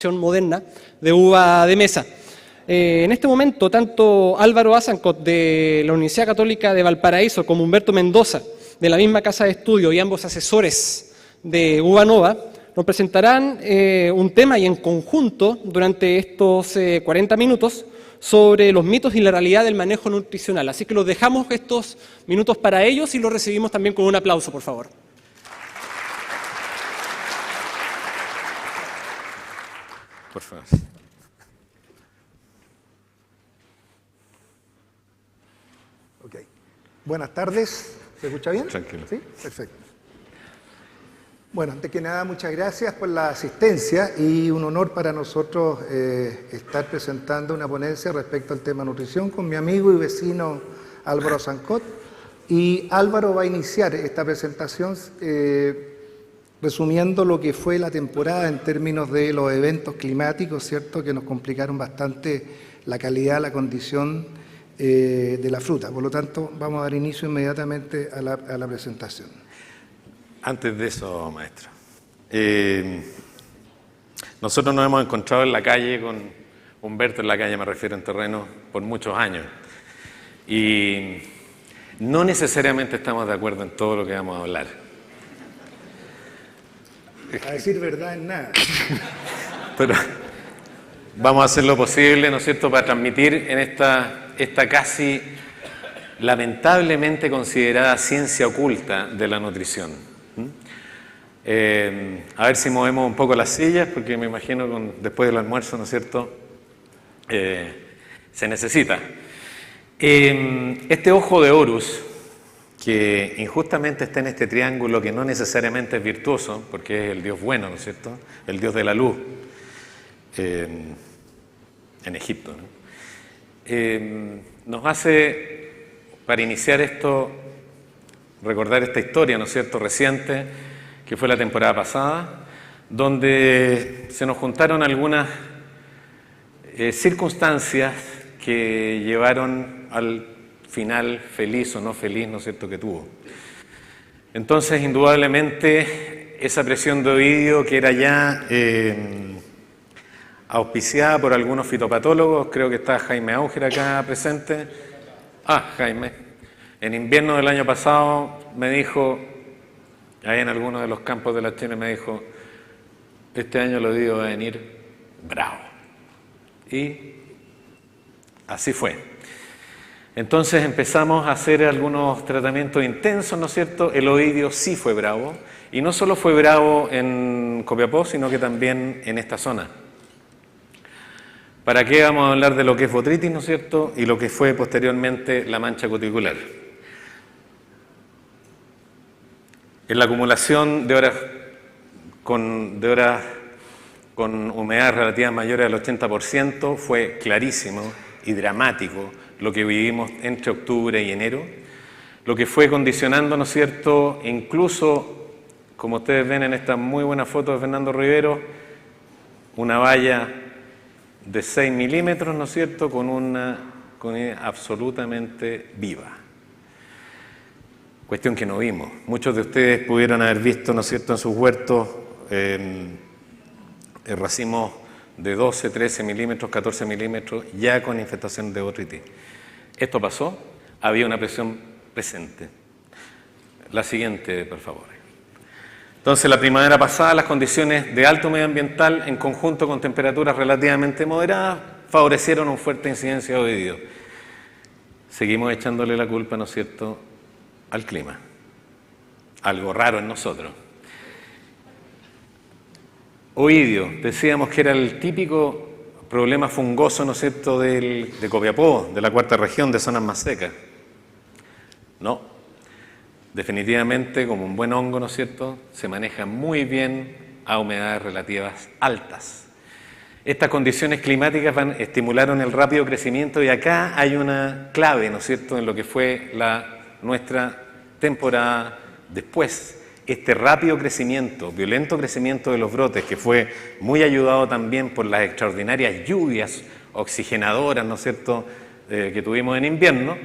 Moderna de uva de mesa. En este momento, tanto Álvaro Azancot de la Universidad Católica de Valparaíso como Humberto Mendoza de la misma casa de estudio y ambos asesores de Uva Nova nos presentarán un tema y en conjunto durante estos 40 minutos sobre los mitos y la realidad del manejo nutricional. Así que los dejamos estos minutos para ellos y los recibimos también con un aplauso, por favor. Por favor. Ok. Buenas tardes. ¿Se escucha bien? Tranquilo. Sí, perfecto. Bueno, antes que nada, muchas gracias por la asistencia y un honor para nosotros estar presentando una ponencia respecto al tema nutrición con mi amigo y vecino Álvaro Azancot. Y Álvaro va a iniciar esta presentación resumiendo lo que fue la temporada en términos de los eventos climáticos, ¿cierto?, que nos complicaron bastante la calidad, la condición de la fruta. Por lo tanto, vamos a dar inicio inmediatamente a la presentación. Antes de eso, maestro, nosotros nos hemos encontrado en la calle con Humberto, en la calle me refiero en terreno, por muchos años. Y no necesariamente estamos de acuerdo en todo lo que vamos a hablar. A decir verdad en nada. Pero vamos a hacer lo posible, ¿no es cierto?, para transmitir en esta casi lamentablemente considerada ciencia oculta de la nutrición. A ver si movemos un poco las sillas, porque me imagino después del almuerzo, ¿no es cierto?, se necesita. Este ojo de Horus, que injustamente está en este triángulo que no necesariamente es virtuoso, porque es el Dios bueno, ¿no es cierto?, el Dios de la luz, en Egipto, ¿no? Nos hace, para iniciar esto, recordar esta historia, ¿no es cierto?, reciente, que fue la temporada pasada, donde se nos juntaron algunas circunstancias que llevaron al final feliz o no feliz, ¿no es cierto?, que tuvo. Entonces, indudablemente, esa presión de Ovidio, que era ya auspiciada por algunos fitopatólogos, creo que está Jaime Auger acá presente. Jaime, en invierno del año pasado me dijo, ahí en alguno de los campos de la Chile me dijo, este año el Ovidio va a venir bravo. Y así fue. Entonces empezamos a hacer algunos tratamientos intensos, ¿no es cierto? El Ovidio sí fue bravo, y no solo fue bravo en Copiapó, sino que también en esta zona. ¿Para qué vamos a hablar de lo que es botritis, ¿no es cierto?, y lo que fue posteriormente la mancha cuticular? En la acumulación de horas con humedad relativa mayores al 80% fue clarísimo y dramático lo que vivimos entre octubre y enero, lo que fue condicionando, ¿no es cierto?, incluso, como ustedes ven en esta muy buena foto de Fernando Rivero, una valla de 6 milímetros, ¿no es cierto?, con absolutamente viva. Cuestión que no vimos. Muchos de ustedes pudieron haber visto, ¿no es cierto?, en sus huertos racimos de 12, 13 milímetros, 14 milímetros, ya con infestación de botritis. Esto pasó, había una presión presente. La siguiente, por favor. Entonces, la primavera pasada, las condiciones de alto medioambiental, en conjunto con temperaturas relativamente moderadas, favorecieron una fuerte incidencia de Ovidio. Seguimos echándole la culpa, ¿no es cierto?, al clima. Algo raro en nosotros. Ovidio, decíamos que era el típico problema fungoso, ¿no es cierto?, de Copiapó, de la cuarta región, de zonas más secas. No, definitivamente, como un buen hongo, ¿no es cierto?, se maneja muy bien a humedades relativas altas. Estas condiciones climáticas estimularon el rápido crecimiento y acá hay una clave, ¿no es cierto?, en lo que fue nuestra temporada después. Este rápido crecimiento, violento crecimiento de los brotes, que fue muy ayudado también por las extraordinarias lluvias oxigenadoras, ¿no es cierto?, que tuvimos en invierno,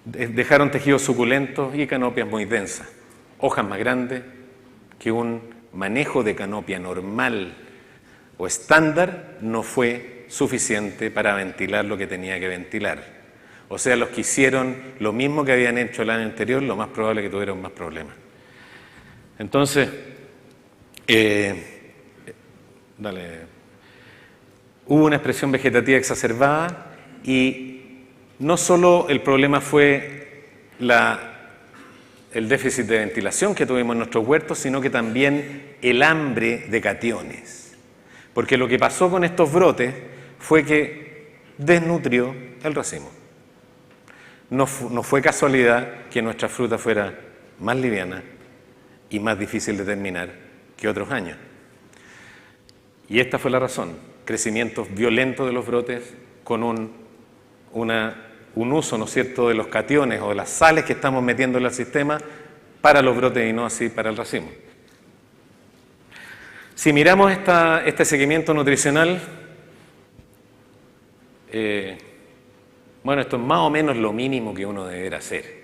dejaron tejidos suculentos y canopias muy densas, hojas más grandes que un manejo de canopia normal o estándar no fue suficiente para ventilar lo que tenía que ventilar. O sea, los que hicieron lo mismo que habían hecho el año anterior, lo más probable es que tuvieron más problemas. Entonces, hubo una expresión vegetativa exacerbada y no solo el problema fue el déficit de ventilación que tuvimos en nuestros huertos, sino que también el hambre de cationes. Porque lo que pasó con estos brotes fue que desnutrió el racimo. No fue casualidad que nuestra fruta fuera más liviana y más difícil de terminar que otros años. Y esta fue la razón: crecimientos violentos de los brotes con un uso, ¿no es cierto?, de los cationes o de las sales que estamos metiendo en el sistema para los brotes y no así para el racimo. Si miramos este seguimiento nutricional, bueno, esto es más o menos lo mínimo que uno deberá hacer.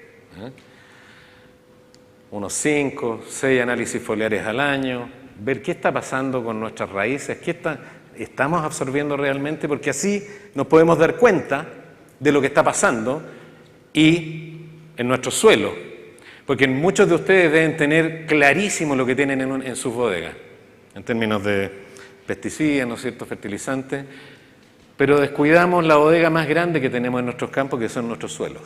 Unos 5, 6 análisis foliares al año, ver qué está pasando con nuestras raíces, qué estamos absorbiendo realmente, porque así nos podemos dar cuenta de lo que está pasando y en nuestro suelo. Porque muchos de ustedes deben tener clarísimo lo que tienen en sus bodegas, en términos de pesticidas, ¿no es cierto?, fertilizantes, pero descuidamos la bodega más grande que tenemos en nuestros campos, que son nuestros suelos,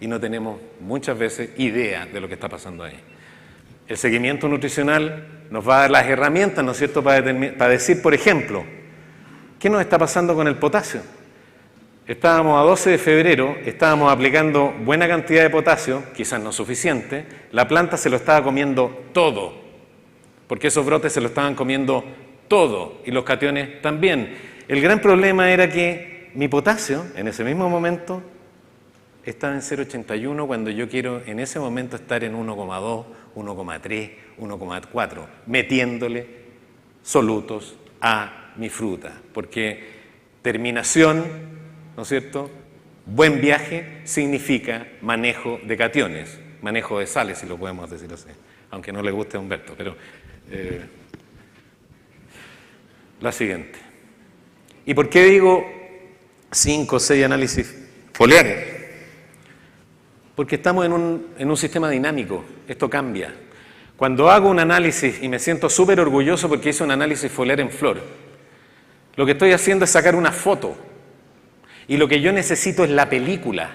y no tenemos muchas veces idea de lo que está pasando ahí. El seguimiento nutricional nos va a dar las herramientas, ¿no es cierto?, para decir, por ejemplo, ¿qué nos está pasando con el potasio? Estábamos a 12 de febrero, estábamos aplicando buena cantidad de potasio, quizás no suficiente, la planta se lo estaba comiendo todo, porque esos brotes se lo estaban comiendo todo, y los cationes también. El gran problema era que mi potasio, en ese mismo momento, estaba en 0,81 cuando yo quiero en ese momento estar en 1,2, 1,3, 1,4, metiéndole solutos a mi fruta, porque terminación, ¿no es cierto?, buen viaje significa manejo de cationes, manejo de sales, si lo podemos decir así, aunque no le guste a Humberto, pero la siguiente. ¿Y por qué digo 5 o 6 análisis foliares? Porque estamos en un sistema dinámico, esto cambia. Cuando hago un análisis, y me siento súper orgulloso porque hice un análisis foliar en flor, lo que estoy haciendo es sacar una foto, y lo que yo necesito es la película.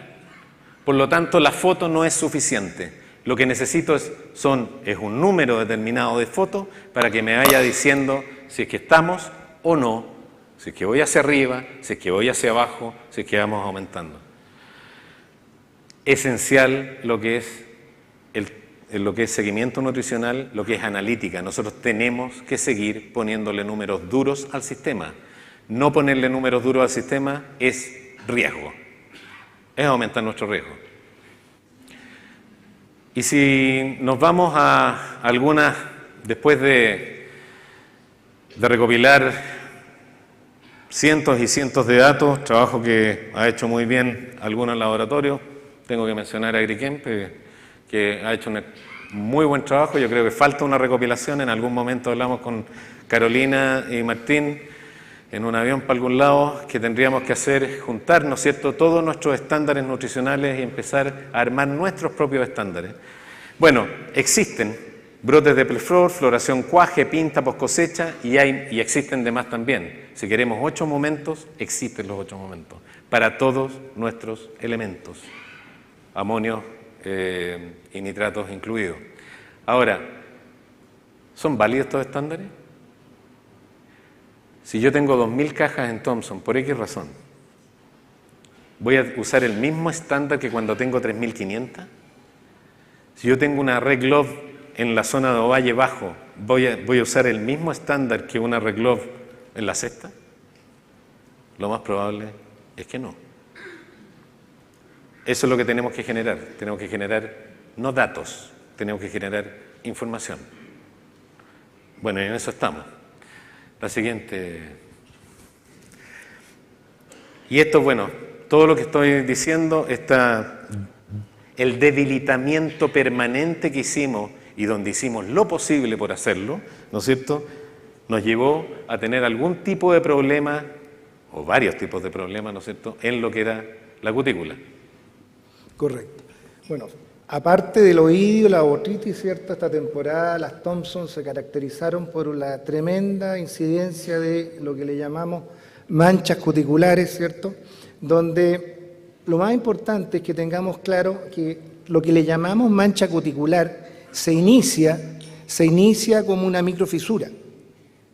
Por lo tanto, la foto no es suficiente. Lo que necesito es un número determinado de fotos para que me vaya diciendo si es que estamos o no, si es que voy hacia arriba, si es que voy hacia abajo, si es que vamos aumentando. Esencial lo que es seguimiento nutricional, lo que es analítica. Nosotros tenemos que seguir poniéndole números duros al sistema. No ponerle números duros al sistema es riesgo, es aumentar nuestro riesgo. Y si nos vamos a algunas, después de recopilar cientos y cientos de datos, trabajo que ha hecho muy bien algunos laboratorios, tengo que mencionar a Agrichem, que ha hecho un muy buen trabajo. Yo creo que falta una recopilación, en algún momento hablamos con Carolina y Martín en un avión para algún lado, que tendríamos que hacer, juntar, ¿no es cierto?, todos nuestros estándares nutricionales y empezar a armar nuestros propios estándares. Bueno, existen brotes de pleflor, floración cuaje, pinta, post cosecha, y existen demás también. Si queremos 8 momentos, existen los 8 momentos, para todos nuestros elementos, amonio y nitratos incluidos. Ahora, ¿son válidos estos estándares? Si yo tengo 2000 cajas en Thompson, por X razón, ¿voy a usar el mismo estándar que cuando tengo 3500? Si yo tengo una Red Glove en la zona de Ovalle Bajo, ¿voy a usar el mismo estándar que una Red Glove en la cesta? Lo más probable es que no. Eso es lo que tenemos que generar. Tenemos que generar no datos, tenemos que generar información. Bueno, y en eso estamos. La siguiente. Y esto, bueno, todo lo que estoy diciendo está el debilitamiento permanente que hicimos y donde hicimos lo posible por hacerlo, ¿no es cierto?, nos llevó a tener algún tipo de problema, o varios tipos de problemas, ¿no es cierto?, en lo que era la cutícula. Correcto. Bueno, aparte del oidio, la otitis, ¿cierto? Esta temporada las Thompson se caracterizaron por la tremenda incidencia de lo que le llamamos manchas cuticulares, ¿cierto? Donde lo más importante es que tengamos claro que lo que le llamamos mancha cuticular se inicia como una microfisura.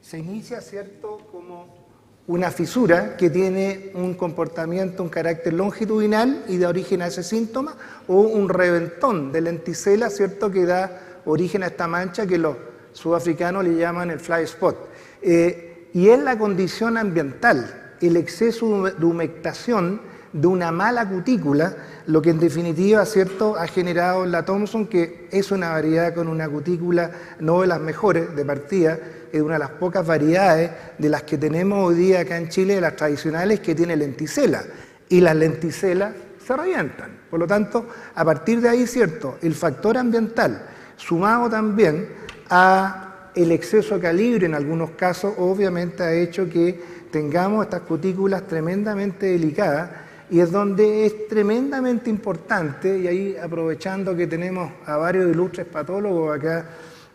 Se inicia, ¿cierto?, como una fisura que tiene un comportamiento, un carácter longitudinal y da origen a ese síntoma, o un reventón de lenticela, ¿cierto?, que da origen a esta mancha que los sudafricanos le llaman el fly spot. Y es la condición ambiental, el exceso de humectación de una mala cutícula, lo que en definitiva, ¿cierto?, ha generado en la Thompson, que es una variedad con una cutícula no de las mejores de partida, es una de las pocas variedades de las que tenemos hoy día acá en Chile, de las tradicionales, que tiene lenticela, y las lenticelas se revientan. Por lo tanto, a partir de ahí, ¿cierto?, el factor ambiental, sumado también a el exceso de calibre en algunos casos, obviamente ha hecho que tengamos estas cutículas tremendamente delicadas, y es donde es tremendamente importante, y ahí aprovechando que tenemos a varios ilustres patólogos acá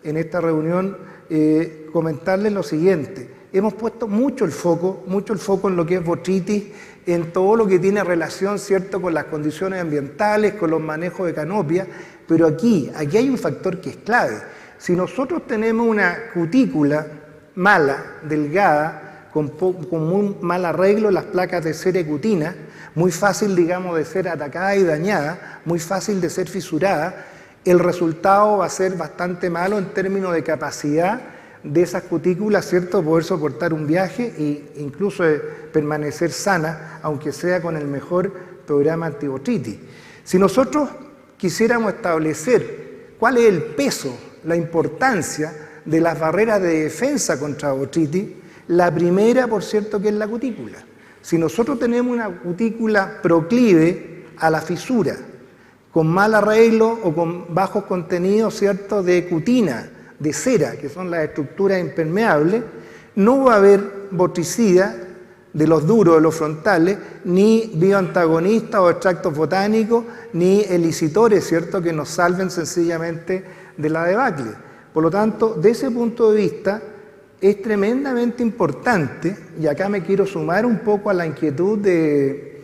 en esta reunión, comentarles lo siguiente. Hemos puesto mucho el foco en lo que es botrytis, en todo lo que tiene relación, ¿cierto?, con las condiciones ambientales, con los manejos de canopia, pero aquí hay un factor que es clave. Si nosotros tenemos una cutícula mala, delgada, con muy mal arreglo en las placas de cera y cutina, muy fácil, digamos, de ser atacada y dañada, muy fácil de ser fisurada, el resultado va a ser bastante malo en términos de capacidad de esas cutículas, ¿cierto?, poder soportar un viaje e incluso permanecer sana, aunque sea con el mejor programa antibotritis. Si nosotros quisiéramos establecer cuál es el peso, la importancia de las barreras de defensa contra botritis, la primera, por cierto, que es la cutícula. Si nosotros tenemos una cutícula proclive a la fisura, con mal arreglo o con bajos contenidos, ¿cierto?, de cutina, de cera, que son las estructuras impermeables, no va a haber botricida de los duros, de los frontales, ni bioantagonistas o extractos botánicos, ni elicitores, ¿cierto?, que nos salven sencillamente de la debacle. Por lo tanto, de ese punto de vista, es tremendamente importante, y acá me quiero sumar un poco a la inquietud de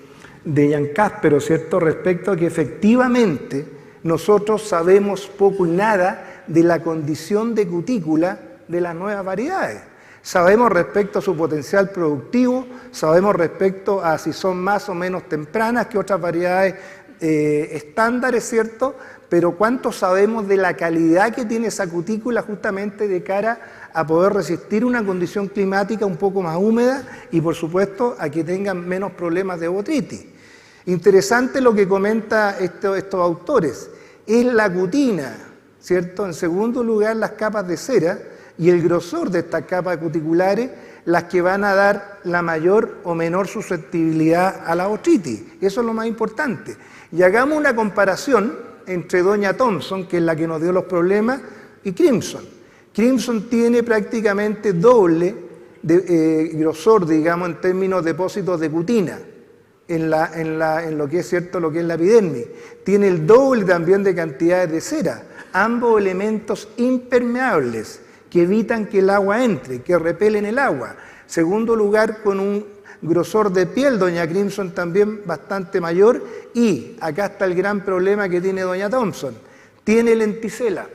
Jan Cáspero, ¿cierto?, respecto a que efectivamente nosotros sabemos poco y nada de la condición de cutícula de las nuevas variedades. Sabemos respecto a su potencial productivo, sabemos respecto a si son más o menos tempranas que otras variedades estándares, ¿cierto?, pero ¿cuánto sabemos de la calidad que tiene esa cutícula justamente de cara a poder resistir una condición climática un poco más húmeda y, por supuesto, a que tengan menos problemas de botritis? Interesante lo que comentan estos autores. Es la cutina, ¿cierto?, en segundo lugar las capas de cera y el grosor de estas capas cuticulares las que van a dar la mayor o menor susceptibilidad a la botritis. Eso es lo más importante. Y hagamos una comparación entre Doña Thompson, que es la que nos dio los problemas, y Crimson. Crimson tiene prácticamente doble de grosor, digamos, en términos de depósitos de cutina, en lo que es cierto, lo que es la epidermis. Tiene el doble también de cantidades de cera, ambos elementos impermeables que evitan que el agua entre, que repelen el agua. Segundo lugar, con un grosor de piel, Doña Crimson también bastante mayor, y acá está el gran problema que tiene Doña Thompson, tiene lenticela.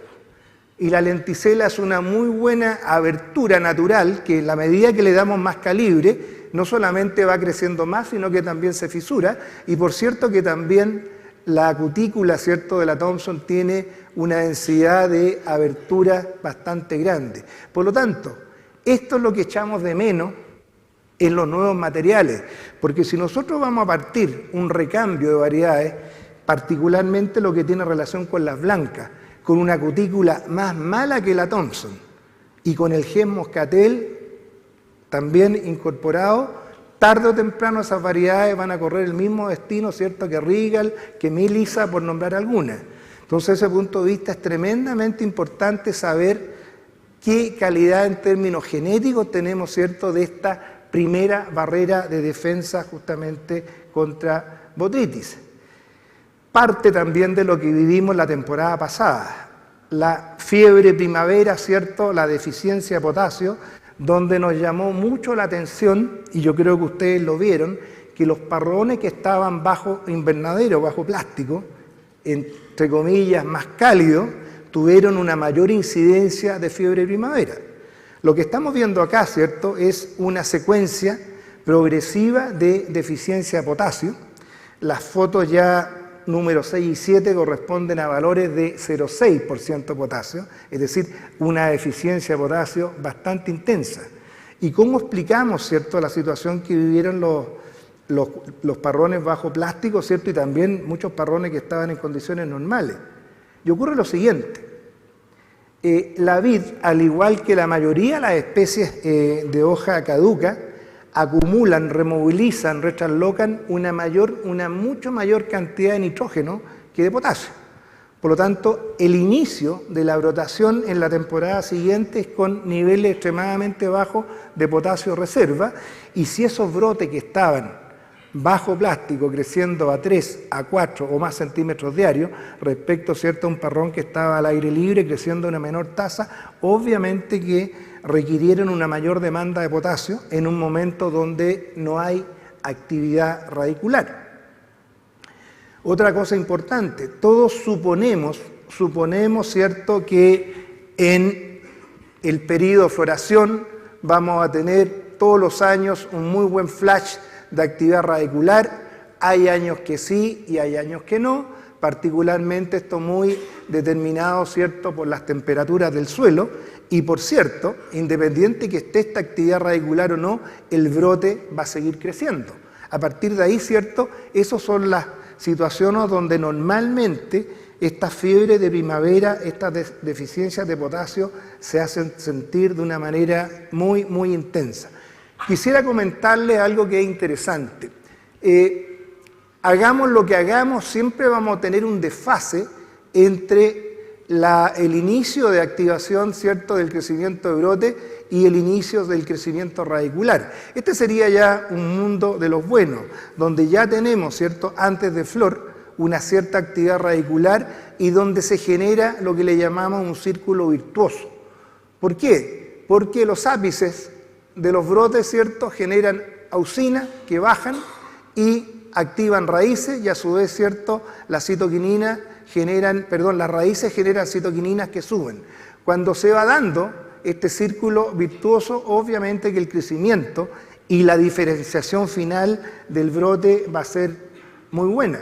Y la lenticela es una muy buena abertura natural que en la medida que le damos más calibre, no solamente va creciendo más, sino que también se fisura. Y por cierto que también la cutícula, ¿cierto?, de la Thompson tiene una densidad de abertura bastante grande. Por lo tanto, esto es lo que echamos de menos en los nuevos materiales, porque si nosotros vamos a partir un recambio de variedades, particularmente lo que tiene relación con las blancas, con una cutícula más mala que la Thompson y con el gen moscatel también incorporado, tarde o temprano esas variedades van a correr el mismo destino, ¿cierto?, que Regal, que Melissa, por nombrar algunas. Entonces, desde ese punto de vista es tremendamente importante saber qué calidad en términos genéticos tenemos, ¿cierto?, de esta primera barrera de defensa justamente contra botrytis. Parte también de lo que vivimos la temporada pasada, la fiebre primavera, ¿cierto?, la deficiencia de potasio, donde nos llamó mucho la atención, y yo creo que ustedes lo vieron, que los parrones que estaban bajo invernadero, bajo plástico, entre comillas, más cálidos, tuvieron una mayor incidencia de fiebre primavera. Lo que estamos viendo acá, ¿cierto?, es una secuencia progresiva de deficiencia de potasio. Las fotos ya número 6 y 7 corresponden a valores de 0,6% de potasio, es decir, una deficiencia de potasio bastante intensa. ¿Y cómo explicamos, ¿cierto?, la situación que vivieron los parrones bajo plástico, ¿cierto?, y también muchos parrones que estaban en condiciones normales? Y ocurre lo siguiente. La vid, al igual que la mayoría de las especies de hoja caduca, acumulan, removilizan, retraslocan una mucho mayor cantidad de nitrógeno que de potasio. Por lo tanto, el inicio de la brotación en la temporada siguiente es con niveles extremadamente bajos de potasio reserva, y si esos brotes que estaban bajo plástico creciendo a 3, a 4 o más centímetros diarios, respecto, ¿cierto?, a un parrón que estaba al aire libre creciendo a una menor tasa, obviamente que requirieron una mayor demanda de potasio en un momento donde no hay actividad radicular. Otra cosa importante, todos suponemos, ¿cierto?, que en el periodo de floración vamos a tener todos los años un muy buen flash de actividad radicular. Hay años que sí y hay años que no, particularmente esto muy determinado, ¿cierto?, por las temperaturas del suelo. Y por cierto, independiente que esté esta actividad radicular o no, el brote va a seguir creciendo. A partir de ahí, ¿cierto?, esas son las situaciones donde normalmente estas fiebres de primavera, estas deficiencias de potasio se hacen sentir de una manera muy, muy intensa. Quisiera comentarles algo que es interesante. Hagamos lo que hagamos, siempre vamos a tener un desfase entre el inicio de activación, ¿cierto?, del crecimiento de brote y el inicio del crecimiento radicular. Este sería ya un mundo de los buenos, donde ya tenemos, ¿cierto?, antes de flor, una cierta actividad radicular y donde se genera lo que le llamamos un círculo virtuoso. ¿Por qué? Porque los ápices de los brotes, ¿cierto?, generan auxina que bajan y activan raíces, y a su vez, ¿cierto?, las raíces generan citoquininas que suben. Cuando se va dando este círculo virtuoso, obviamente que el crecimiento y la diferenciación final del brote va a ser muy buena.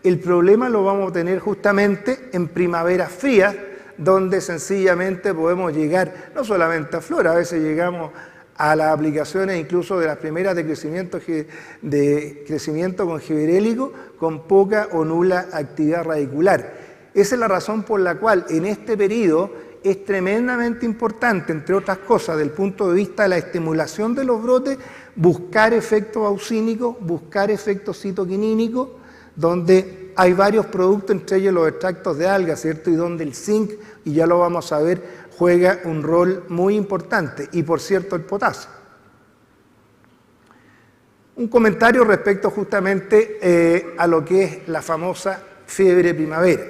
El problema lo vamos a tener justamente en primaveras frías, donde sencillamente podemos llegar no solamente a flor, a veces llegamos a las aplicaciones incluso de las primeras de crecimiento con giberélico, con poca o nula actividad radicular. Esa es la razón por la cual en este periodo es tremendamente importante, entre otras cosas, desde el punto de vista de la estimulación de los brotes, buscar efectos auxínicos, buscar efectos citoquinínicos, donde hay varios productos, entre ellos los extractos de algas, ¿cierto?, y donde el zinc, y ya lo vamos a ver, juega un rol muy importante, y por cierto el potasio. Un comentario respecto justamente a lo que es la famosa fiebre primavera.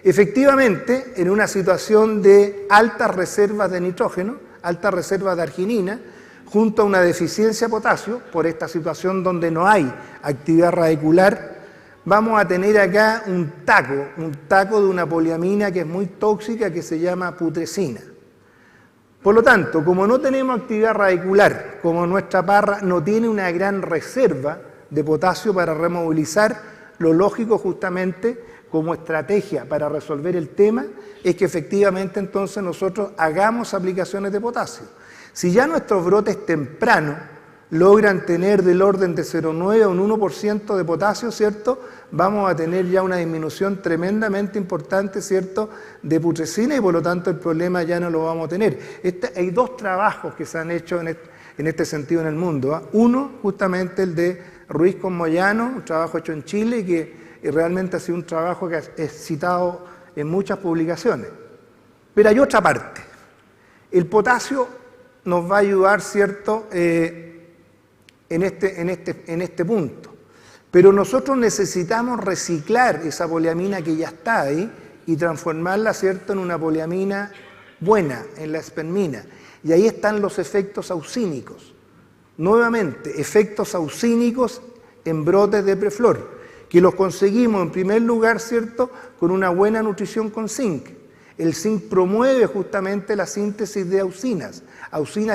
Efectivamente, en una situación de altas reservas de nitrógeno, altas reservas de arginina, junto a una deficiencia de potasio, por esta situación donde no hay actividad radicular, vamos a tener acá un taco de una poliamina que es muy tóxica, que se llama putrescina. Por lo tanto, como no tenemos actividad radicular, como nuestra parra no tiene una gran reserva de potasio para removilizar, lo lógico justamente como estrategia para resolver el tema es que efectivamente entonces nosotros hagamos aplicaciones de potasio. Si ya nuestros brotes tempranos logran tener del orden de 0,9 a un 1% de potasio, ¿cierto?, vamos a tener ya una disminución tremendamente importante, ¿cierto?, de putrescina, y por lo tanto el problema ya no lo vamos a tener. Hay dos trabajos que se han hecho en este sentido en el mundo, ¿eh? Uno, justamente el de Ruiz con Moyano, un trabajo hecho en Chile, que realmente ha sido un trabajo que es citado en muchas publicaciones. Pero hay otra parte. El potasio nos va a ayudar, ¿cierto?, en este punto. Pero nosotros necesitamos reciclar esa poliamina que ya está ahí y transformarla, ¿cierto?, en una poliamina buena, en la espermina. Y ahí están los efectos auxínicos. Nuevamente, efectos auxínicos en brotes de preflor, que los conseguimos en primer lugar, ¿cierto?, con una buena nutrición con zinc. El zinc promueve justamente la síntesis de auxinas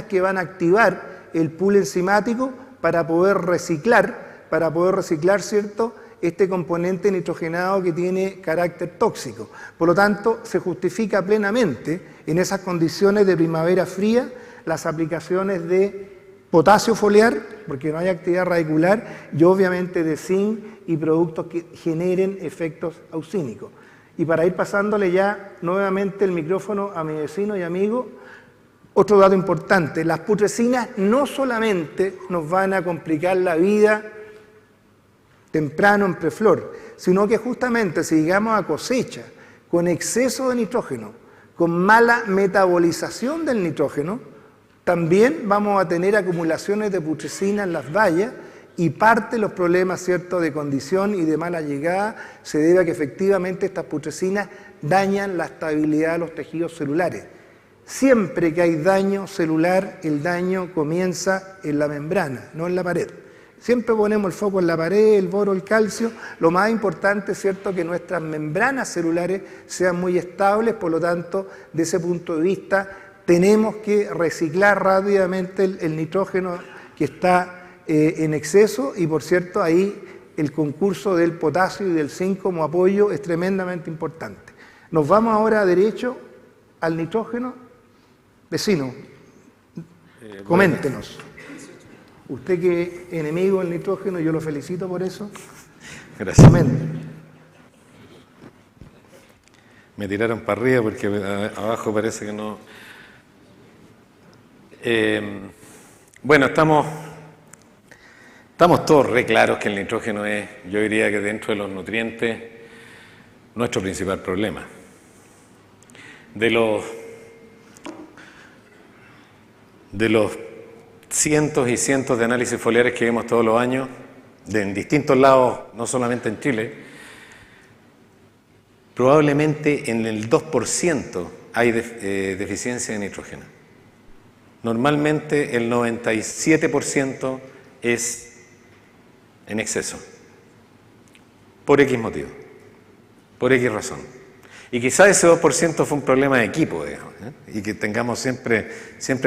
que van a activar el pool enzimático para poder reciclar, ¿cierto?, este componente nitrogenado que tiene carácter tóxico. Por lo tanto, se justifica plenamente en esas condiciones de primavera fría las aplicaciones de potasio foliar, porque no hay actividad radicular, y obviamente de zinc y productos que generen efectos auxínicos. Y para ir pasándole ya nuevamente el micrófono a mi vecino y amigo, otro dato importante, las putrecinas no solamente nos van a complicar la vida temprano en preflor, sino que justamente si llegamos a cosecha con exceso de nitrógeno, con mala metabolización del nitrógeno, también vamos a tener acumulaciones de putrescina en las bayas y parte de los problemas, ¿cierto?, de condición y de mala llegada se debe a que efectivamente estas putrecinas dañan la estabilidad de los tejidos celulares. Siempre que hay daño celular, el daño comienza en la membrana, no en la pared. Siempre ponemos el foco en la pared, el boro, el calcio. Lo más importante es, ¿cierto?, que nuestras membranas celulares sean muy estables, por lo tanto, de ese punto de vista, tenemos que reciclar rápidamente el nitrógeno que está en exceso y, por cierto, ahí el concurso del potasio y del zinc como apoyo es tremendamente importante. Nos vamos ahora derecho al nitrógeno. Vecino, coméntenos. Usted que es enemigo del nitrógeno, yo lo felicito por eso. Gracias. Comente. Me tiraron para arriba porque abajo parece que no. Bueno, estamos todos re claros que el nitrógeno es, yo diría que dentro de los nutrientes, nuestro principal problema. De los cientos y cientos de análisis foliares que vemos todos los años, en distintos lados, no solamente en Chile, probablemente en el 2% hay deficiencia de nitrógeno. Normalmente el 97% es en exceso, por X motivo, por X razón. Y quizás ese 2% fue un problema de equipo, digamos, y que tengamos siempre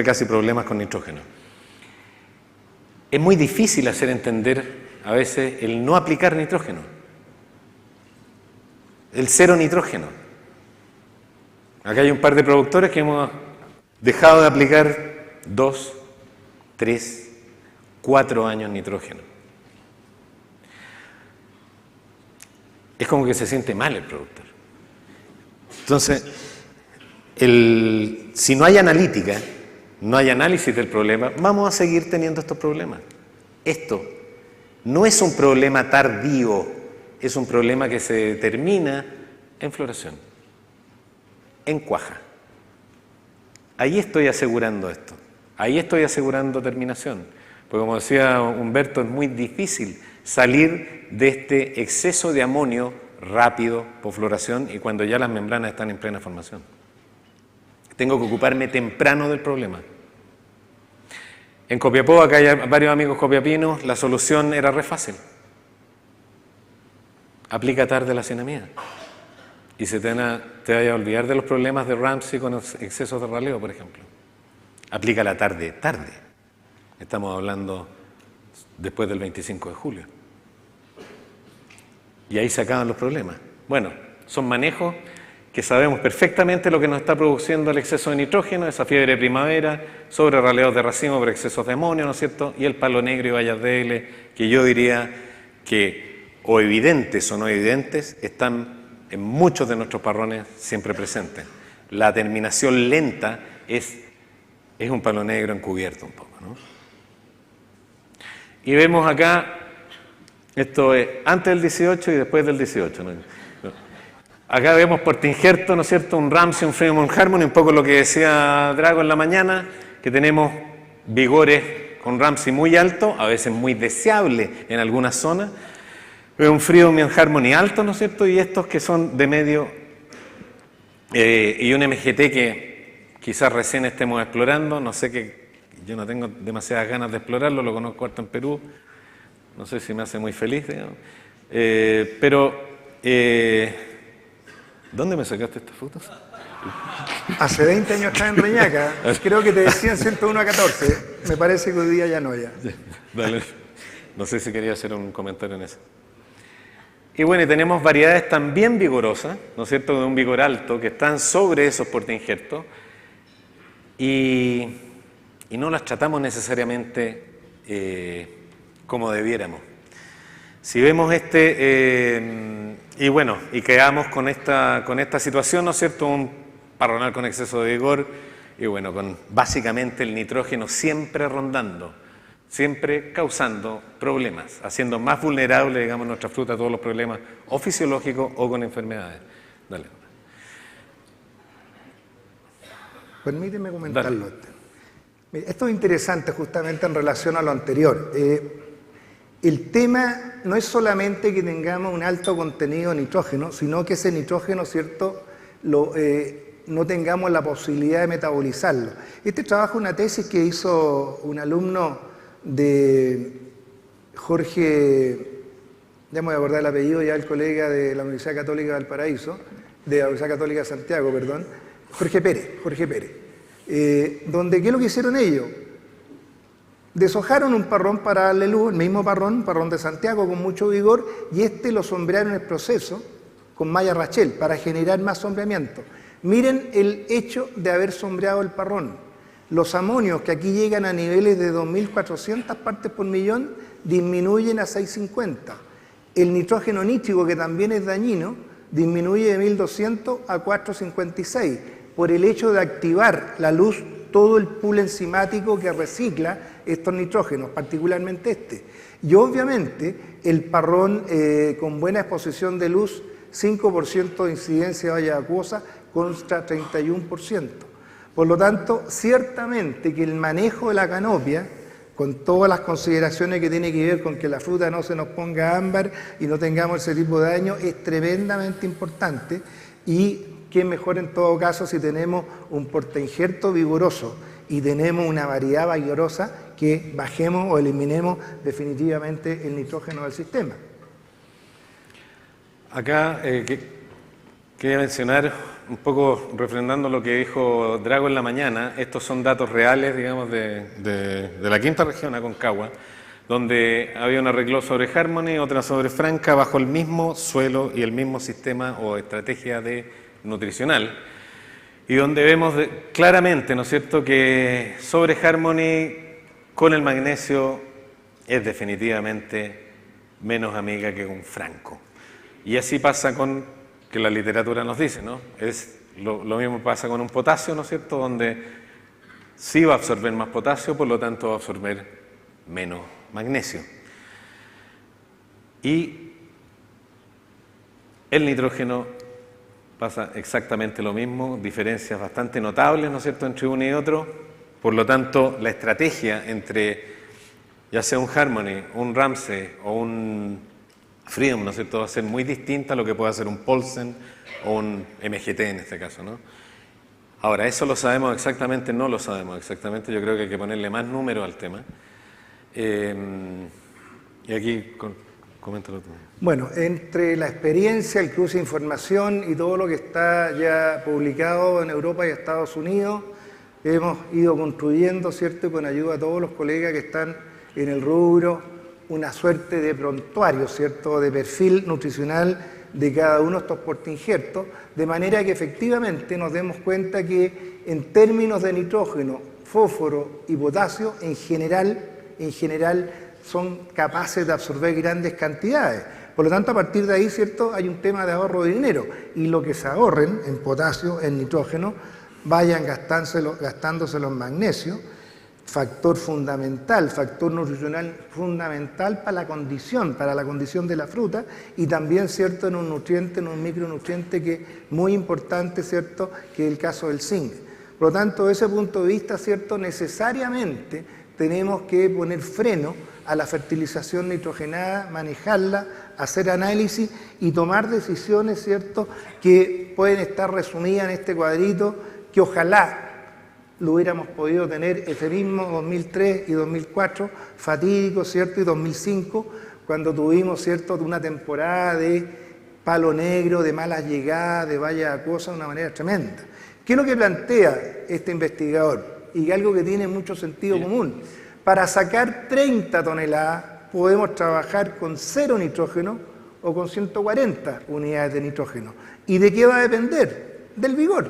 casi problemas con nitrógeno. Es muy difícil hacer entender a veces el no aplicar nitrógeno, el cero nitrógeno. Acá hay un par de productores que hemos dejado de aplicar 2, 3, 4 años nitrógeno. Es como que se siente mal el productor. Entonces, si no hay analítica, no hay análisis del problema, vamos a seguir teniendo estos problemas. Esto no es un problema tardío, es un problema que se determina en floración, en cuaja. Ahí estoy asegurando esto, ahí estoy asegurando terminación. Porque como decía Humberto, es muy difícil salir de este exceso de amonio rápido por floración y cuando ya las membranas están en plena formación. Tengo que ocuparme temprano del problema. En Copiapó, acá hay varios amigos copiapinos, la solución era re fácil. Aplica tarde la cianamida. Y te vaya a olvidar de los problemas de Ramsey con excesos de raleo, por ejemplo. Aplica la tarde. Estamos hablando después del 25 de julio. Y ahí se acaban los problemas. Bueno, son manejos que sabemos perfectamente lo que nos está produciendo el exceso de nitrógeno, esa fiebre de primavera, sobre raleos de racimo por excesos de amonio, ¿no es cierto? Y el palo negro y bayas de L, que yo diría que o evidentes o no evidentes, están en muchos de nuestros parrones siempre presentes. La terminación lenta es un palo negro encubierto un poco, ¿no? Y vemos acá, esto es antes del 18 y después del 18, ¿no? Acá vemos portainjerto, ¿no es cierto? Un Ramsey, un Freedom, un Harmony, un poco lo que decía Drago en la mañana, que tenemos vigores con Ramsey muy alto, a veces muy deseable en algunas zonas, pero un Freedom y un Harmony alto, ¿no es cierto? Y estos que son de medio y un MGT que quizás recién estemos explorando, no sé, que yo no tengo demasiadas ganas de explorarlo, lo conozco harto en Perú, no sé si me hace muy feliz, digamos. ¿Dónde me sacaste estas fotos? Hace 20 años estaba en Reñaca, creo que te decían 101-14, me parece que hoy día ya no ya. Dale. No sé si quería hacer un comentario en eso. Y bueno, y tenemos variedades también vigorosas, ¿no es cierto?, de un vigor alto, que están sobre esos portainjertos y no las tratamos necesariamente como debiéramos. Si vemos y bueno, y quedamos con esta situación, ¿no es cierto?, un parronal con exceso de vigor y bueno, con básicamente el nitrógeno siempre rondando, siempre causando problemas, haciendo más vulnerable, digamos, nuestra fruta a todos los problemas o fisiológicos o con enfermedades. Dale. Permíteme comentarlo. Mira, esto es interesante justamente en relación a lo anterior. El tema no es solamente que tengamos un alto contenido de nitrógeno, sino que ese nitrógeno, ¿cierto?, no tengamos la posibilidad de metabolizarlo. Este trabajo es una tesis que hizo un alumno de Jorge, ya me voy a acordar el apellido, ya el colega de la Universidad Católica de Valparaíso, de la Universidad Católica de Santiago, perdón, Jorge Pérez. Donde, ¿qué es lo que hicieron ellos? Deshojaron un parrón para darle luz, el mismo parrón, un parrón de Santiago con mucho vigor, y lo sombrearon en el proceso con malla Rachel para generar más sombreamiento. Miren el hecho de haber sombreado el parrón. Los amonios, que aquí llegan a niveles de 2.400 partes por millón, disminuyen a 650. El nitrógeno nítrico, que también es dañino, disminuye de 1.200 a 456, por el hecho de activar la luz, todo el pool enzimático que recicla estos nitrógenos, particularmente este. Y obviamente el parrón con buena exposición de luz, 5% de incidencia de valla acuosa contra 31%. Por lo tanto, ciertamente que el manejo de la canopia, con todas las consideraciones que tiene que ver con que la fruta no se nos ponga ámbar y no tengamos ese tipo de daño, es tremendamente importante. Y qué mejor en todo caso si tenemos un portainjerto vigoroso y tenemos una variedad vigorosa, que bajemos o eliminemos definitivamente el nitrógeno del sistema. Acá quería mencionar, un poco refrendando lo que dijo Drago en la mañana, estos son datos reales, digamos, de la quinta región, Aconcagua, donde había una arregló sobre Harmony, otra sobre Franca, bajo el mismo suelo y el mismo sistema o estrategia nutricional, y donde vemos claramente, ¿no es cierto?, que sobre Harmony con el magnesio es definitivamente menos amiga que con Franco. Y así pasa con, que la literatura nos dice, ¿no? Lo mismo pasa con un potasio, ¿no es cierto?, donde sí va a absorber más potasio, por lo tanto va a absorber menos magnesio. Y el nitrógeno pasa exactamente lo mismo, diferencias bastante notables, ¿no es cierto?, entre uno y otro. Por lo tanto, la estrategia entre, ya sea un Harmony, un Ramsey o un Freedom, ¿no es cierto?, va a ser muy distinta a lo que puede hacer un Paulsen o un MGT en este caso, ¿no? Ahora, ¿eso lo sabemos exactamente? No lo sabemos exactamente, yo creo que hay que ponerle más número al tema. Y aquí, coméntalo tú. Bueno, entre la experiencia, el cruce de información y todo lo que está ya publicado en Europa y Estados Unidos, hemos ido construyendo, ¿cierto?, con ayuda de todos los colegas que están en el rubro, una suerte de prontuario, ¿cierto?, de perfil nutricional de cada uno de estos portainjertos, de manera que efectivamente nos demos cuenta que en términos de nitrógeno, fósforo y potasio, en general son capaces de absorber grandes cantidades. Por lo tanto, a partir de ahí, ¿cierto?, hay un tema de ahorro de dinero, y lo que se ahorren en potasio, en nitrógeno, vayan gastándoselo en magnesio, factor fundamental, factor nutricional fundamental para la condición de la fruta, y también, ¿cierto?, en un nutriente, en un micronutriente que es muy importante, ¿cierto?, que es el caso del zinc. Por lo tanto, desde ese punto de vista, ¿cierto?, necesariamente tenemos que poner freno a la fertilización nitrogenada, manejarla, hacer análisis y tomar decisiones, ¿cierto?, que pueden estar resumidas en este cuadrito, que ojalá lo hubiéramos podido tener ese mismo 2003 y 2004, fatídico, ¿cierto?, y 2005, cuando tuvimos, ¿cierto?, una temporada de palo negro, de malas llegadas, de valla acuosa, de una manera tremenda. ¿Qué es lo que plantea este investigador? Y algo que tiene mucho sentido común. Para sacar 30 toneladas podemos trabajar con 0 nitrógeno o con 140 unidades de nitrógeno. ¿Y de qué va a depender? Del vigor.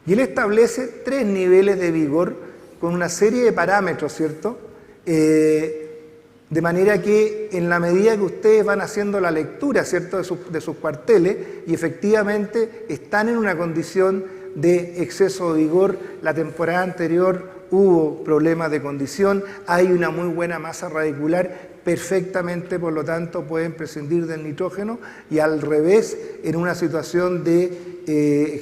Y él establece 3 niveles de vigor con una serie de parámetros, ¿cierto? De manera que en la medida que ustedes van haciendo la lectura, ¿cierto?, de sus cuarteles, y efectivamente están en una condición de exceso de vigor, la temporada anterior hubo problemas de condición, hay una muy buena masa radicular, perfectamente, por lo tanto, pueden prescindir del nitrógeno, y al revés, en una situación de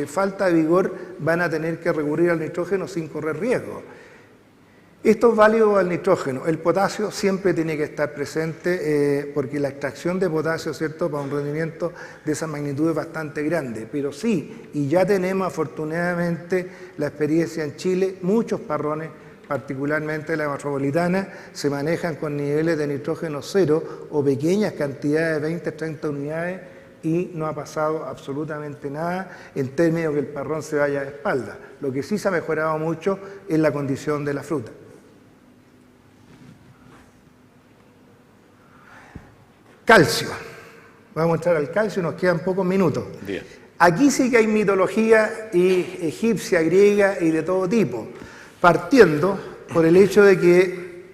falta de vigor, van a tener que recurrir al nitrógeno sin correr riesgo. Esto es válido al nitrógeno. El potasio siempre tiene que estar presente porque la extracción de potasio, ¿cierto?, para un rendimiento de esa magnitud es bastante grande. Pero sí, y ya tenemos afortunadamente la experiencia en Chile, muchos parrones, particularmente la metropolitana, se manejan con niveles de nitrógeno 0 o pequeñas cantidades de 20, 30 unidades, y no ha pasado absolutamente nada en términos de que el parrón se vaya de espalda. Lo que sí se ha mejorado mucho es la condición de la fruta. Calcio. Vamos a entrar al calcio, nos quedan pocos minutos. Bien. Aquí sí que hay mitología egipcia, griega y de todo tipo, partiendo por el hecho de que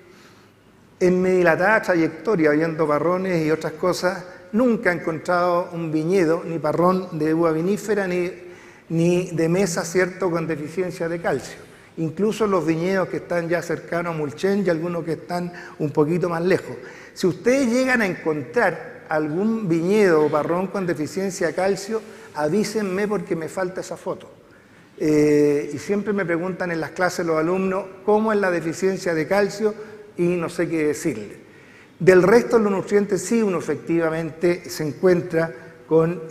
en mi dilatada trayectoria, viendo parrones y otras cosas, nunca he encontrado un viñedo, ni parrón de uva vinífera, ni de mesa, ¿cierto?, con deficiencia de calcio. Incluso los viñedos que están ya cercanos a Mulchen y algunos que están un poquito más lejos. Si ustedes llegan a encontrar algún viñedo o parrón con deficiencia de calcio, avísenme porque me falta esa foto. Y siempre me preguntan en las clases los alumnos cómo es la deficiencia de calcio y no sé qué decirle. Del resto de los nutrientes sí, uno efectivamente se encuentra con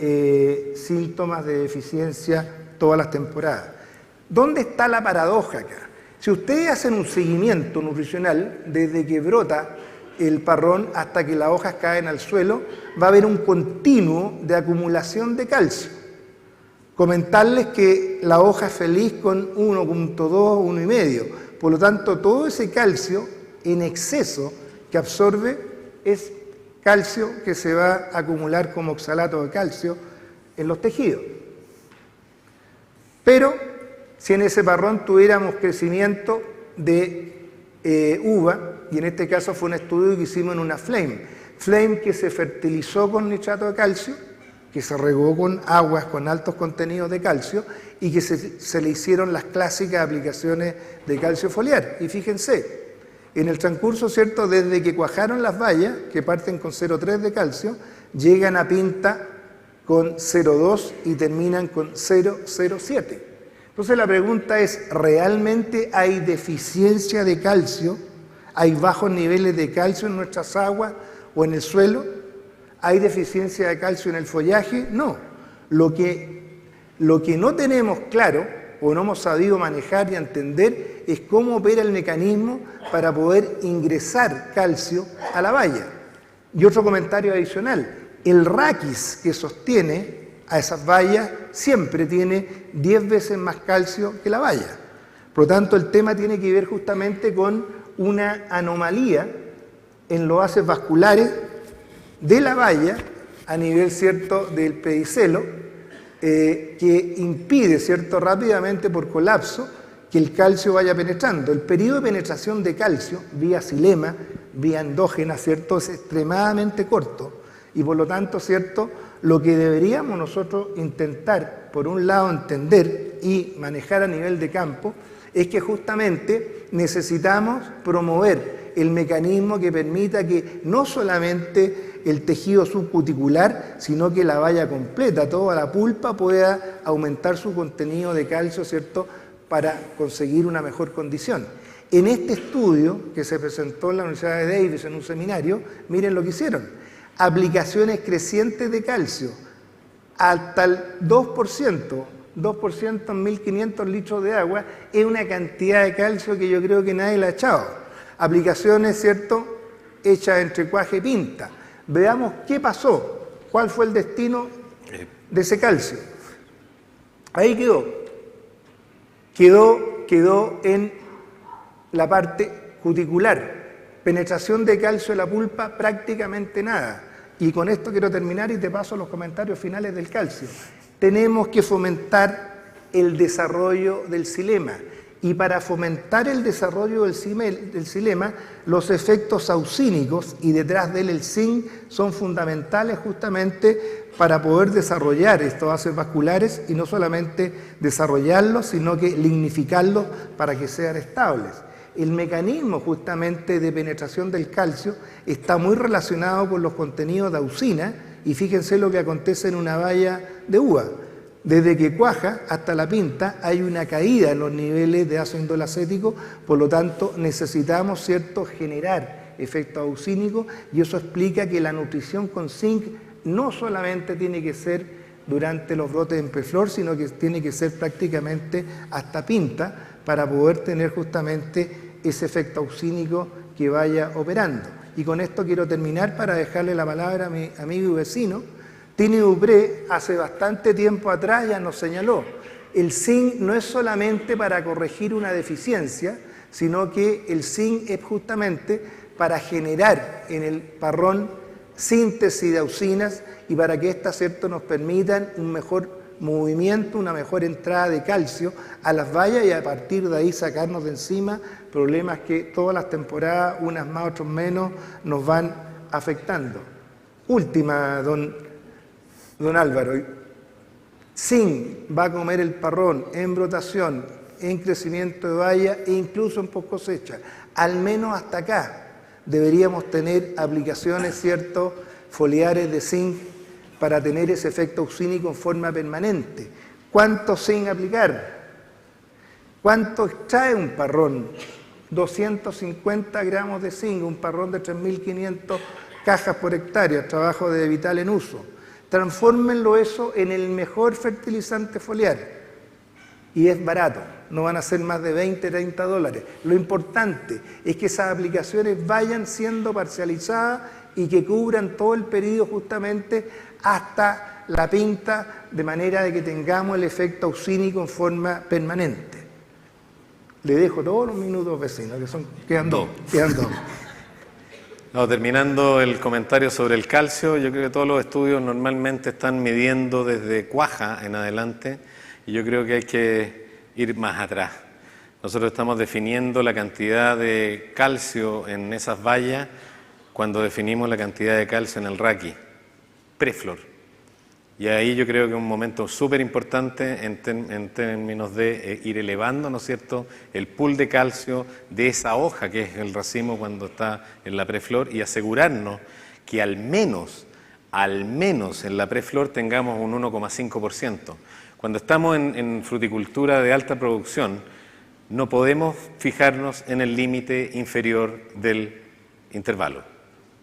síntomas de deficiencia todas las temporadas. ¿Dónde está la paradoja acá? Si ustedes hacen un seguimiento nutricional desde que brota el parrón hasta que las hojas caen al suelo, va a haber un continuo de acumulación de calcio. Comentarles que la hoja es feliz con 1.2, 1,5. Por lo tanto, todo ese calcio en exceso que absorbe es calcio que se va a acumular como oxalato de calcio en los tejidos. Pero si en ese parrón tuviéramos crecimiento de uva, y en este caso fue un estudio que hicimos en una flame que se fertilizó con nitrato de calcio, que se regó con aguas con altos contenidos de calcio y que se le hicieron las clásicas aplicaciones de calcio foliar. Y fíjense, en el transcurso, ¿cierto?, desde que cuajaron las bayas, que parten con 0,3 de calcio, llegan a pinta con 0,2 y terminan con 0,07. Entonces la pregunta es, ¿realmente hay deficiencia de calcio? ¿Hay bajos niveles de calcio en nuestras aguas o en el suelo? ¿Hay deficiencia de calcio en el follaje? No. Lo que no tenemos claro o no hemos sabido manejar y entender es cómo opera el mecanismo para poder ingresar calcio a la baya. Y otro comentario adicional, el raquis que sostiene a esas bayas siempre tiene 10 veces más calcio que la baya. Por lo tanto, el tema tiene que ver justamente con una anomalía en los haces vasculares de la baya a nivel, ¿cierto?, del pedicelo, que impide, ¿cierto?, rápidamente por colapso que el calcio vaya penetrando. El periodo de penetración de calcio vía xilema, vía endógena, ¿cierto?, es extremadamente corto y por lo tanto, ¿cierto?, lo que deberíamos nosotros intentar, por un lado, entender y manejar a nivel de campo es que justamente necesitamos promover el mecanismo que permita que no solamente el tejido subcuticular, sino que la valla completa, toda la pulpa, pueda aumentar su contenido de calcio, ¿cierto?, para conseguir una mejor condición. En este estudio que se presentó en la Universidad de Davis en un seminario, miren lo que hicieron. Aplicaciones crecientes de calcio hasta el 2% en 1500 litros de agua es una cantidad de calcio que yo creo que nadie la ha echado. Aplicaciones, ¿cierto?, hechas entre cuaje y pinta. Veamos qué pasó, cuál fue el destino de ese calcio. Ahí quedó en la parte cuticular. Penetración de calcio en la pulpa, prácticamente nada. Y con esto quiero terminar y te paso los comentarios finales del calcio. Tenemos que fomentar el desarrollo del xilema. Y para fomentar el desarrollo del xilema, los efectos auxínicos y detrás de él el zinc son fundamentales justamente para poder desarrollar estos vasos vasculares y no solamente desarrollarlos, sino que lignificarlos para que sean estables. El mecanismo justamente de penetración del calcio está muy relacionado con los contenidos de auxina y fíjense lo que acontece en una valla de uva. Desde que cuaja hasta la pinta hay una caída en los niveles de ácido indolacético, por lo tanto necesitamos, ¿cierto?, generar efectos auxínicos y eso explica que la nutrición con zinc no solamente tiene que ser durante los brotes en preflor, sino que tiene que ser prácticamente hasta pinta para poder tener justamente ese efecto auxínico que vaya operando. Y con esto quiero terminar para dejarle la palabra a mi amigo y vecino. Tini Dupré hace bastante tiempo atrás ya nos señaló, el zinc no es solamente para corregir una deficiencia, sino que el zinc es justamente para generar en el parrón síntesis de auxinas y para que éstas, ¿cierto?, nos permitan un mejor movimiento, una mejor entrada de calcio a las vallas y a partir de ahí sacarnos de encima problemas que todas las temporadas, unas más, otras menos, nos van afectando. Última, don Álvaro, zinc va a comer el parrón en brotación, en crecimiento de valla e incluso en post cosecha. Al menos hasta acá deberíamos tener aplicaciones, ¿cierto?, foliares de zinc para tener ese efecto auxínico en forma permanente. ¿Cuánto zinc aplicar? ¿Cuánto extrae un parrón? 250 gramos de zinc, un parrón de 3.500 cajas por hectárea, trabajo de Vital en uso. Transfórmenlo eso en el mejor fertilizante foliar y es barato, no van a ser más de 20, 30 dólares. Lo importante es que esas aplicaciones vayan siendo parcializadas y que cubran todo el periodo justamente hasta la pinta, de manera de que tengamos el efecto auxínico en forma permanente. Le dejo todos los minutos, vecinos, que quedan dos. No, terminando el comentario sobre el calcio, yo creo que todos los estudios normalmente están midiendo desde cuaja en adelante y yo creo que hay que ir más atrás. Nosotros estamos definiendo la cantidad de calcio en esas vallas cuando definimos la cantidad de calcio en el raqui, preflor. Y ahí yo creo que es un momento súper importante en términos de ir elevando, ¿no es cierto?, el pool de calcio de esa hoja que es el racimo cuando está en la preflor y asegurarnos que al menos en la preflor tengamos un 1,5%. Cuando estamos en fruticultura de alta producción, no podemos fijarnos en el límite inferior del intervalo.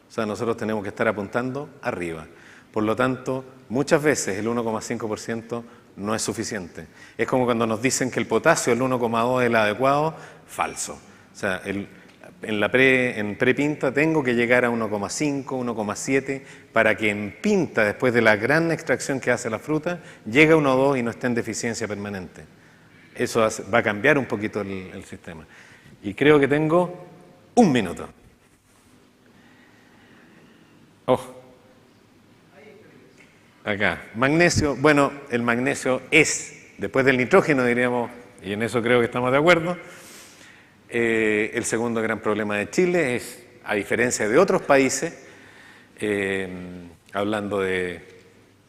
O sea, nosotros tenemos que estar apuntando arriba. Por lo tanto, muchas veces el 1,5% no es suficiente. Es como cuando nos dicen que el potasio, el 1,2 es el adecuado, falso. O sea, en prepinta tengo que llegar a 1,5, 1,7 para que en pinta, después de la gran extracción que hace la fruta, llegue a 1,2 y no esté en deficiencia permanente. Eso va a cambiar un poquito el sistema. Y creo que tengo 1 minuto. Acá, magnesio, bueno, el magnesio es, después del nitrógeno diríamos, y en eso creo que estamos de acuerdo, el segundo gran problema de Chile es, a diferencia de otros países, hablando de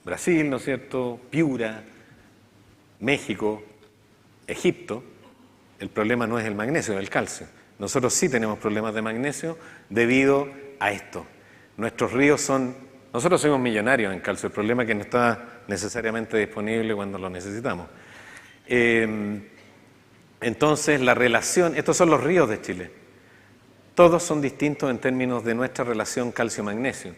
Brasil, ¿no es cierto?, Piura, México, Egipto, el problema no es el magnesio, es el calcio. Nosotros sí tenemos problemas de magnesio debido a esto. Nuestros ríos son... Nosotros somos millonarios en calcio, el problema es que no está necesariamente disponible cuando lo necesitamos. Entonces, la relación... Estos son los ríos de Chile. Todos son distintos en términos de nuestra relación calcio-magnesio.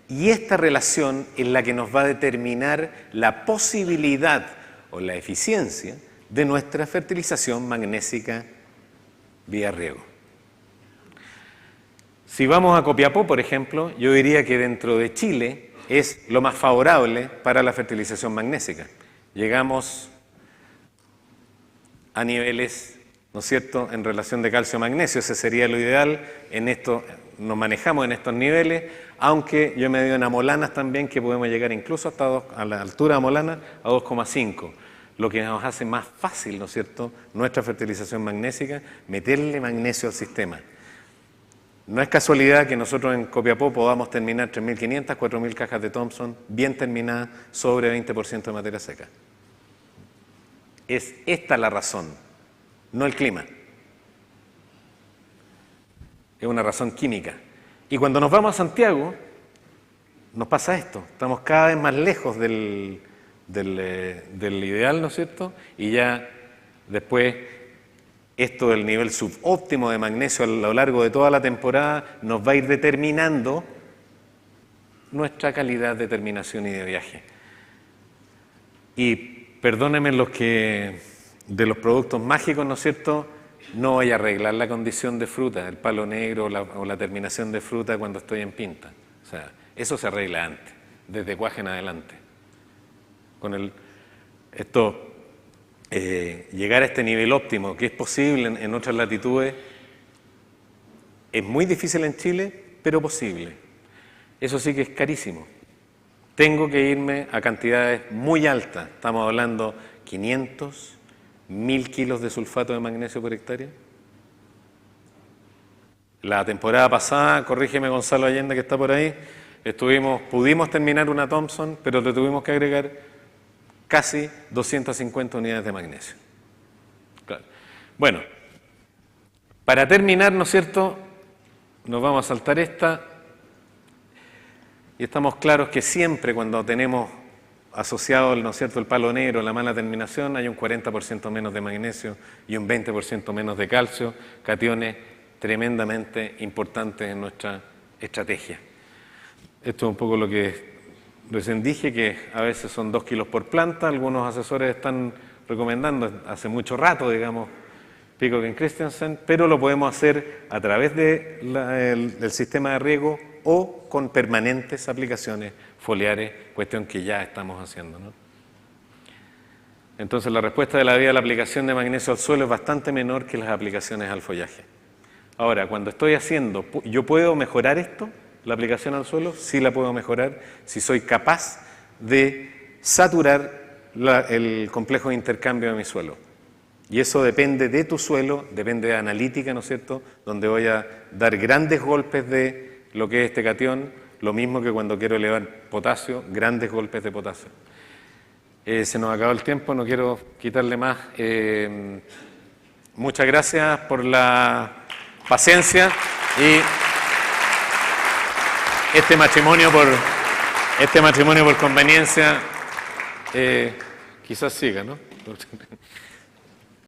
Y esta relación es la que nos va a determinar la posibilidad o la eficiencia de nuestra fertilización magnésica vía riego. Si vamos a Copiapó, por ejemplo, yo diría que dentro de Chile es lo más favorable para la fertilización magnésica. Llegamos a niveles, ¿no es cierto?, en relación de calcio-magnesio, ese sería lo ideal. En esto nos manejamos en estos niveles, aunque yo me dio en amolanas también, que podemos llegar incluso hasta a la altura de amolana a 2,5, lo que nos hace más fácil, ¿no es cierto?, nuestra fertilización magnésica, meterle magnesio al sistema. No es casualidad que nosotros en Copiapó podamos terminar 3.500, 4.000 cajas de Thompson bien terminadas sobre 20% de materia seca. Es esta la razón, no el clima. Es una razón química. Y cuando nos vamos a Santiago, nos pasa esto. Estamos cada vez más lejos del ideal, ¿no es cierto? Y ya después, esto del nivel subóptimo de magnesio a lo largo de toda la temporada nos va a ir determinando nuestra calidad de terminación y de viaje. Y perdónenme los que de los productos mágicos, ¿no es cierto?, no voy a arreglar la condición de fruta, el palo negro o la terminación de fruta cuando estoy en pinta. O sea, eso se arregla antes, desde cuaje en adelante. Con llegar a este nivel óptimo, que es posible en otras latitudes, es muy difícil en Chile, pero posible. Eso sí que es carísimo. Tengo que irme a cantidades muy altas. Estamos hablando 500, 1.000 kilos de sulfato de magnesio por hectárea. La temporada pasada, corrígeme Gonzalo Allende que está por ahí, pudimos terminar una Thompson, pero le tuvimos que agregar casi 250 unidades de magnesio. Claro. Bueno, para terminar, ¿no es cierto?, nos vamos a saltar esta, y estamos claros que siempre cuando tenemos asociado, ¿no es cierto?, el palo negro, la mala terminación, hay un 40% menos de magnesio y un 20% menos de calcio, cationes tremendamente importantes en nuestra estrategia. Esto es un poco lo que recién dije, que a veces son 2 kilos por planta, algunos asesores están recomendando, hace mucho rato, digamos, Peacock y Christensen, pero lo podemos hacer a través del sistema de riego o con permanentes aplicaciones foliares, cuestión que ya estamos haciendo, ¿no? Entonces la respuesta de la vida de la aplicación de magnesio al suelo es bastante menor que las aplicaciones al follaje. Ahora, cuando estoy haciendo, ¿yo puedo mejorar esto? ¿La aplicación al suelo? Sí la puedo mejorar si soy capaz de saturar el complejo de intercambio de mi suelo. Y eso depende de tu suelo, depende de analítica, ¿no es cierto?, donde voy a dar grandes golpes de lo que es este catión, lo mismo que cuando quiero elevar potasio, grandes golpes de potasio. Se nos acabó el tiempo, no quiero quitarle más. Muchas gracias por la paciencia y este matrimonio por conveniencia quizás siga, ¿no?